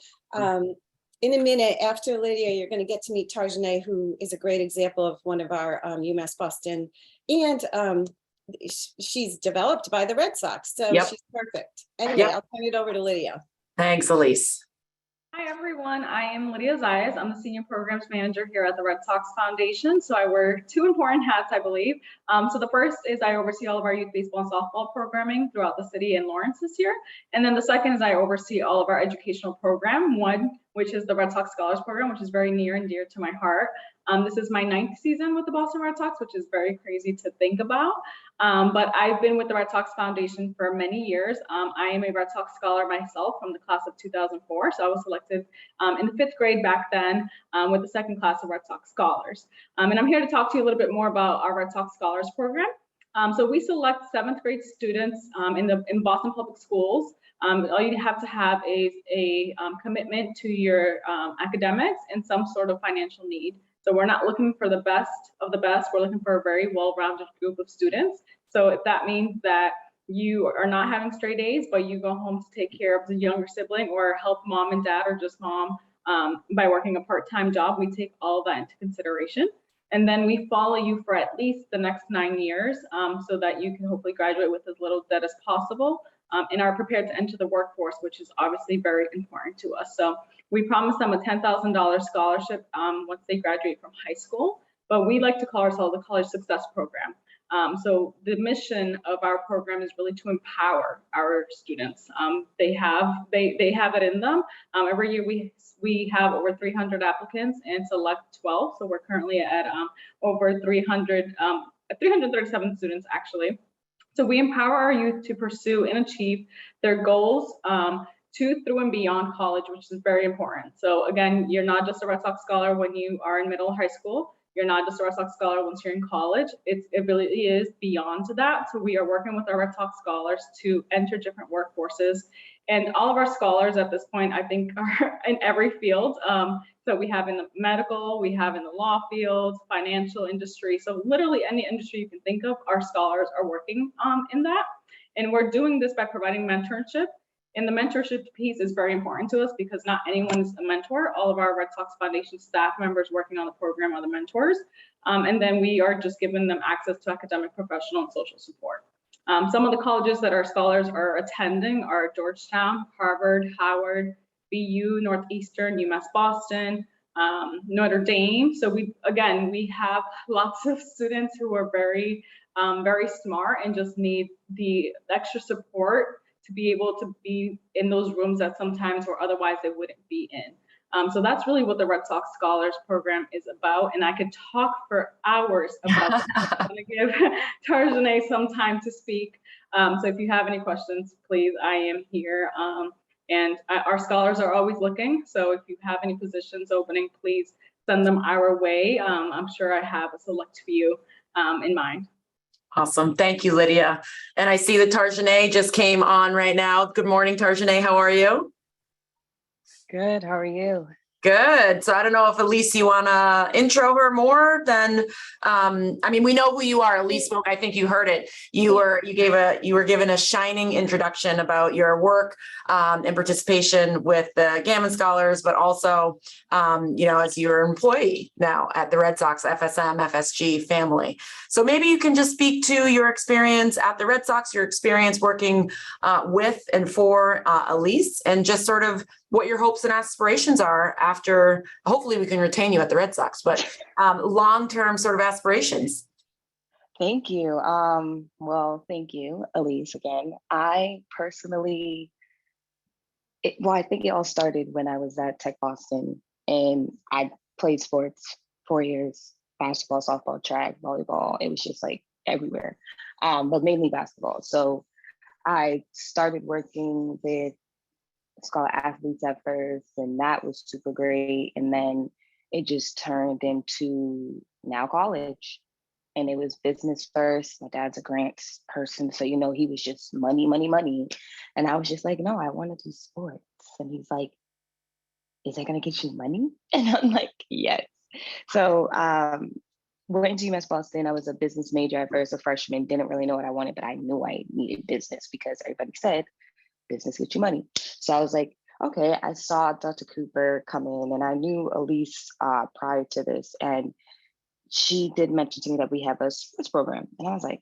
in a minute after Lydia, you're going to get to meet Tarjane, who is a great example of one of our Umass Boston, and she's developed by the Red Sox. So she's perfect. Anyway, I'll turn it over to Lydia. Thanks, Allyce. Hi, everyone. I am Lidia Zayas. I'm the Senior Programs Manager here at the Red Sox Foundation. So I wear two important hats, I believe. So the first is I oversee all of our youth baseball and softball programming throughout the city and Lawrence this year. And then the second is I oversee all of our educational program, one, which is the Red Sox Scholars Program, which is very near and dear to my heart. This is my 9th season with the Boston Red Sox, which is very crazy to think about. But I've been with the Red Sox Foundation for many years. I am a Red Sox scholar myself from the class of 2004. So I was selected in the 5th grade back then with the 2nd class of Red Sox Scholars. And I'm here to talk to you a little bit more about our Red Sox Scholars Program. So we select 7th grade students in Boston Public Schools. All you have to have is a commitment to your academics and some sort of financial need. So we're not looking for the best of the best. We're looking for a very well-rounded group of students. So if that means that you are not having straight A's, but you go home to take care of the younger sibling or help mom and dad or just mom by working a part-time job, we take all of that into consideration. And then we follow you for at least the next 9 years so that you can hopefully graduate with as little debt as possible and are prepared to enter the workforce, which is obviously very important to us. So We promise them a $10,000 scholarship once they graduate from high school, but we like to call ourselves a college success program. So the mission of our program is really to empower our students. They have it in them. Every year we have over 300 applicants and select 12. So we're currently at over 337 students actually. So we empower our youth to pursue and achieve their goals to, through, and beyond college, which is very important. So again, you're not just a Red Sox scholar when you are in middle high school. You're not just a Red Sox scholar once you're in college. It really is beyond to that. So we are working with our Red Sox scholars to enter different workforces. And all of our scholars at this point, I think, are in every field. So we have in the medical, we have in the law field, financial industry. So literally any industry you can think of, our scholars are working in that. And we're doing this by providing mentorship. And the mentorship piece is very important to us because not anyone is a mentor. All of our Red Sox Foundation staff members working on the program are the mentors. And then we are just giving them access to academic, professional, and social support. Some of the colleges that our scholars are attending are Georgetown, Harvard, Howard, BU, Northeastern, Umass Boston, Notre Dame. So we have lots of students who are very smart and just need the extra support to be able to be in those rooms that sometimes or otherwise they wouldn't be in. So that's really what the Red Sox Scholars Program is about. And I could talk for hours about this. I'm going to give Tarjane some time to speak. So if you have any questions, please, I am here. And our scholars are always looking. So if you have any positions opening, please send them our way. I'm sure I have a select few in mind. Awesome. Thank you, Lydia. And I see that Tarjane just came on right now. Good morning, Tarjane. How are you? Good. How are you? Good. So I don't know if Allyce, you want to intro her more than, I mean, we know who you are. Allyce spoke. I think you heard it. You were given a shining introduction about your work and participation with the Gammons Scholars, but also, as your employee now at the Red Sox FSM, FSG family. So maybe you can just speak to your experience at the Red Sox, your experience working with and for Allyce, and just sort of what your hopes and aspirations are after, hopefully we can retain you at the Red Sox, but long-term sort of aspirations. Thank you. Well, thank you, Allyce, again. I personally, I think it all started when I was at Tech Boston and I played sports 4 years, basketball, softball, track, volleyball. It was just like everywhere, but mainly basketball. So I started working with scholar athletes at first, and that was super great. And then it just turned into now college. And it was business first. My dad's a grants person. So, he was just money, money, money. And I was just like, no, I want to do sports. And he's like, is that going to get you money? And I'm like, yes. So went to UMass Boston. I was a business major at first, a freshman, didn't really know what I wanted, but I knew I needed business because everybody said, business get you money. So I was like, okay, I saw Dr. Cooper come in and I knew Allyce prior to this. And she did mention to me that we have a sports program. And I was like,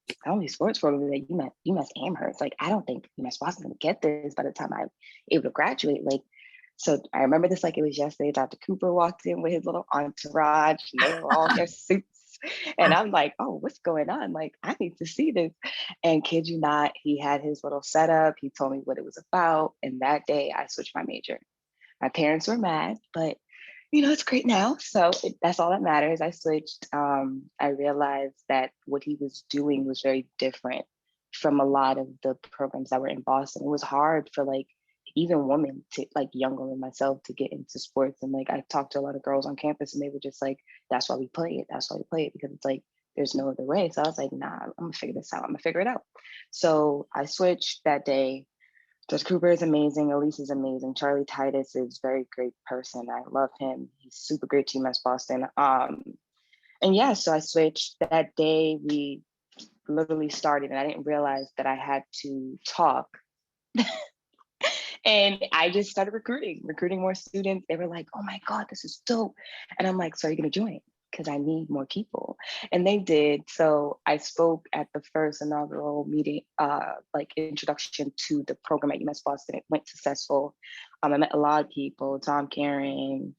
the only sports program that UMass Amherst. Like, I don't think UMass Boston gonna get this by the time I'm able to graduate. Like, so I remember this like it was yesterday. Dr. Cooper walked in with his little entourage and they were all in their suits. And I'm like, oh, what's going on? Like, I need to see this. And kid you not, he had his little setup. He told me what it was about. And that day I switched my major. My parents were mad, but it's great now. So that's all that matters. I switched. I realized that what he was doing was very different from a lot of the programs that were in Boston. It was hard for even women to younger than myself to get into sports. And I talked to a lot of girls on campus and they were just like, that's why we play it. That's why we play it, because it's like, there's no other way. So I was like, nah, I'm gonna figure this out. I'm gonna figure it out. So I switched that day. Dr. Cooper is amazing. Allyce is amazing. Charlie Titus is a very great person. I love him. He's super great to UMass Boston. And yeah, so I switched that day. We literally started and I didn't realize that I had to talk. And I just started recruiting more students. They were like, oh my God, this is dope. And I'm like, so are you gonna join? because I need more people. And they did. So I spoke at the first inaugural meeting, like introduction to the program at Umass Boston. It went successful. I met a lot of people, Tom Karen,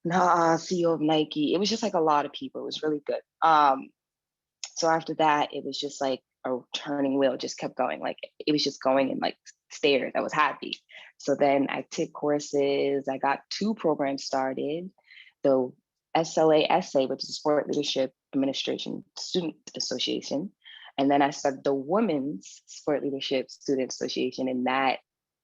CEO of Nike. It was just like a lot of people. It was really good. So after that, it was just like a turning wheel, just kept going. Like it was just going in like stairs. I was happy. So then I took courses. I got 2 programs started. The SLASA, which is Sport Leadership Administration Student Association. And then I started the Women's Sport Leadership Student Association, and that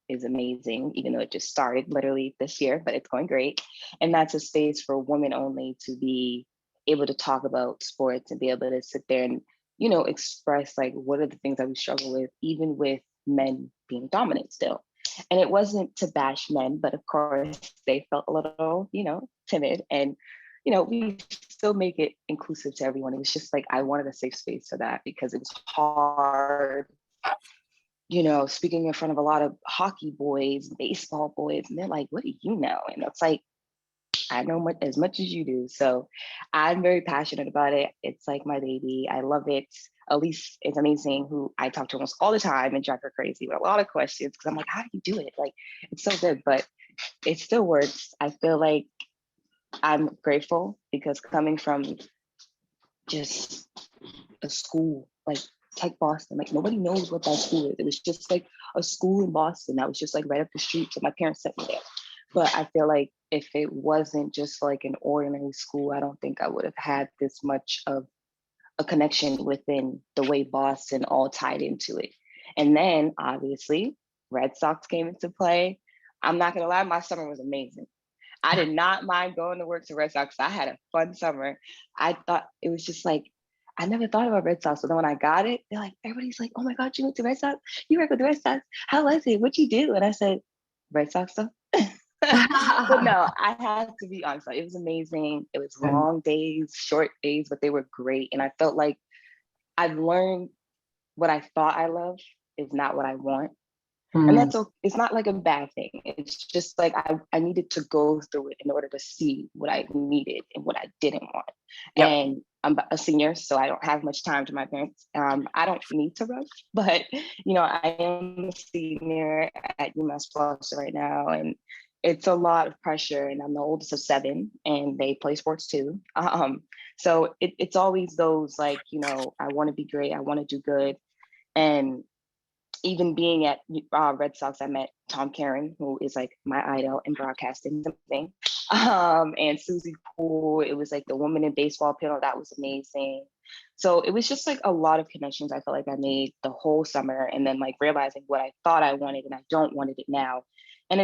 is amazing, even though it just started literally this year, but it's going great. And that's a space for women only to be able to talk about sports and be able to sit there and, you know, express like, what are the things that we struggle with, even with men being dominant still. And it wasn't to bash men, but of course they felt a little, you know, timid, and, you know, we still make it inclusive to everyone. It was just like, I wanted a safe space for that because it was hard, you know, speaking in front of a lot of hockey boys, baseball boys, and they're like, what do you know? And it's like, I know as much as you do. So I'm very passionate about it. It's like my baby. I love it. Allyce is amazing, who I talk to almost all the time and drive her crazy with a lot of questions because I'm like, how do you do it? Like, it's so good, but it still works. I feel like I'm grateful because coming from just a school like Tech Boston, like nobody knows what that school is. It was just like a school in Boston that was just like right up the street. So my parents sent me there. But I feel like if it wasn't just like an ordinary school, I don't think I would have had this much of a connection within the way Boston all tied into it. And then obviously Red Sox came into play. I'm not gonna lie, my summer was amazing. I did not mind going to work to Red Sox. I had a fun summer. I thought it was just like, I never thought about Red Sox. So then when I got it, they're like, everybody's like, oh my God, you went to Red Sox? You work with the Red Sox? How was it? What'd you do? And I said, Red Sox stuff. But no, I have to be honest. It was amazing. It was long days, short days, but they were great. And I felt like I've learned what I thought I loved is not what I want. And that's okay. It's not like a bad thing. It's just like I needed to go through it in order to see what I needed and what I didn't want. Yep. And I'm a senior, so I don't have much time to my parents. I don't need to rush, but you know, I am a senior at Umass Plus right now, and it's a lot of pressure. And I'm the oldest of 7, and they play sports too. So it's always those like, you know, I want to be great, I want to do good, and even being at Red Sox, I met Tom Karen, who is like my idol in broadcasting, something. And Susie Poole, it was like the woman in baseball panel, that was amazing. So it was just like a lot of connections I felt like I made the whole summer, and then like realizing what I thought I wanted and I don't want it now. And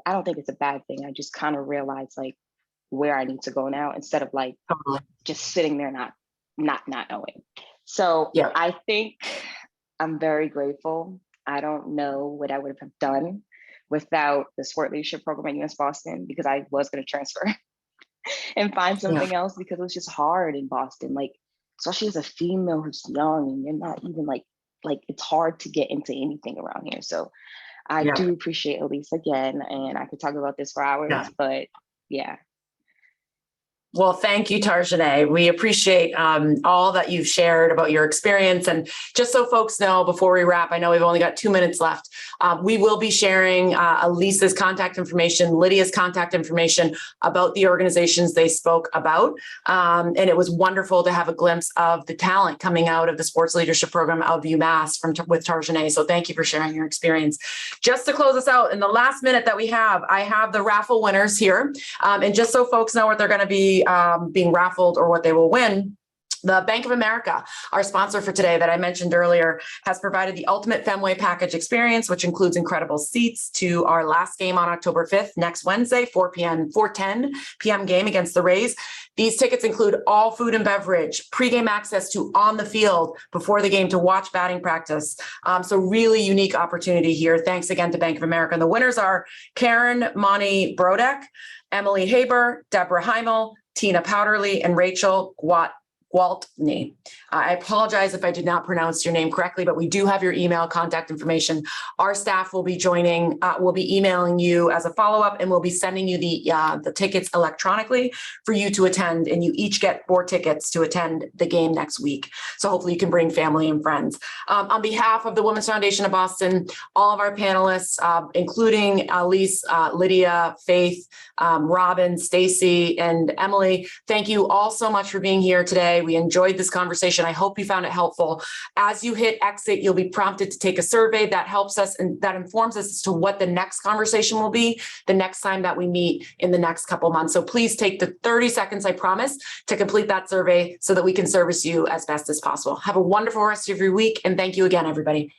I don't think it's a bad thing. I just kind of realized like where I need to go now instead of like just sitting there not knowing. So yeah. I think I'm very grateful. I don't know what I would have done without the sport leadership program at Umass Boston, because I was going to transfer and find something else, because it was just hard in Boston. Like, especially as a female who's young and you're not even like it's hard to get into anything around here. So I do appreciate Allyce again, and I could talk about this for hours, but yeah. Well, thank you, Tarjane. We appreciate all that you've shared about your experience. And just so folks know, before we wrap, I know we've only got 2 minutes left. We will be sharing Allyce's contact information, Lydia's contact information about the organizations they spoke about. And it was wonderful to have a glimpse of the talent coming out of the sports leadership program of UMass with Tarjane. So thank you for sharing your experience. Just to close us out, in the last minute that we have, I have the raffle winners here. And just so folks know what they're going to be being raffled or what they will win, the Bank of America, our sponsor for today that I mentioned earlier, has provided the ultimate Fenway package experience, which includes incredible seats to our last game on October 5th, next Wednesday, 4:10 p.m. game against the Rays. These tickets include all food and beverage, pregame access to on the field before the game to watch batting practice. So really unique opportunity here. Thanks again to Bank of America. And the winners are Karen Monty Brodek, Emily Haber, Deborah Heimel, Tina Powderly, and Rachel Gwaltney. I apologize if I did not pronounce your name correctly, but we do have your email contact information. Our staff will be joining, will be emailing you as a follow-up, and we'll be sending you the tickets electronically for you to attend, and you each get 4 tickets to attend the game next week. So hopefully you can bring family and friends. On behalf of the Women's Foundation of Boston, all of our panelists, including Allyce, Lydia, Faith, Robin, Stacey, and Emily, thank you all so much for being here today. We enjoyed this conversation. I hope you found it helpful. As you hit exit, you'll be prompted to take a survey that helps us and that informs us as to what the next conversation will be the next time that we meet in the next couple months. So please take the 30 seconds, I promise, to complete that survey so that we can service you as best as possible. Have a wonderful rest of your week, and thank you again, everybody.